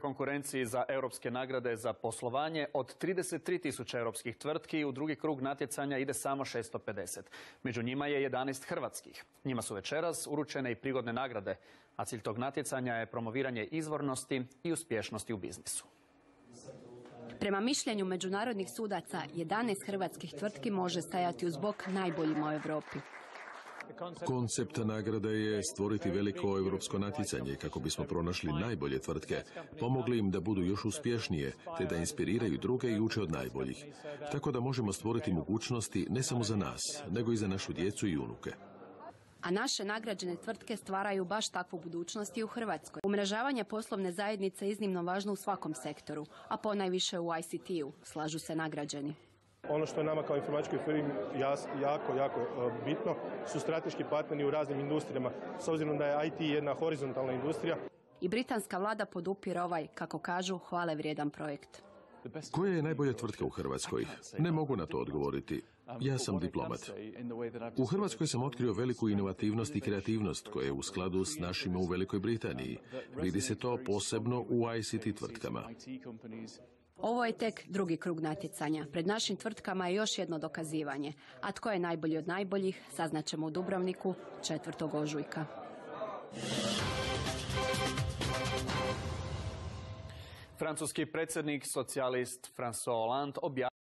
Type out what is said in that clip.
Konkurenciji za europske nagrade za poslovanje od 33.000 europskih tvrtki u drugi krug natjecanja ide samo 650. Među njima je 11 hrvatskih. Njima su večeras uručene i prigodne nagrade, a cilj tog natjecanja je promoviranje izvornosti i uspješnosti u biznisu. Prema mišljenju međunarodnih sudaca, 11 hrvatskih tvrtki može stajati uz bok najboljima u Europi. Koncept nagrade je stvoriti veliko europsko natjecanje kako bismo pronašli najbolje tvrtke, pomogli im da budu još uspješnije, te da inspiriraju druge i uče od najboljih. Tako da možemo stvoriti mogućnosti ne samo za nas, nego i za našu djecu i unuke. A naše nagrađene tvrtke stvaraju baš takvu budućnost i u Hrvatskoj. Umrežavanje poslovne zajednice je iznimno važno u svakom sektoru, a ponajviše u ICT-u, slažu se nagrađeni. Ono što je nama kao informatičkoj firmi jako bitno su strateški partneri u raznim industrijama, s obzirom da je IT jedna horizontalna industrija. I britanska vlada podupire ovaj, kako kažu, hvale vrijedan projekt. Koja je najbolja tvrtka u Hrvatskoj? Ne mogu na to odgovoriti. Ja sam diplomat. U Hrvatskoj sam otkrio veliku inovativnost i kreativnost koja je u skladu s našima u Velikoj Britaniji. Vidi se to posebno u ICT tvrtkama. Ovo je tek drugi krug natjecanja. Pred našim tvrtkama je još jedno dokazivanje. A tko je najbolji od najboljih, saznaćemo u Dubrovniku 4. ožujka. Francuski predsjednik, socijalist François Hollande objavio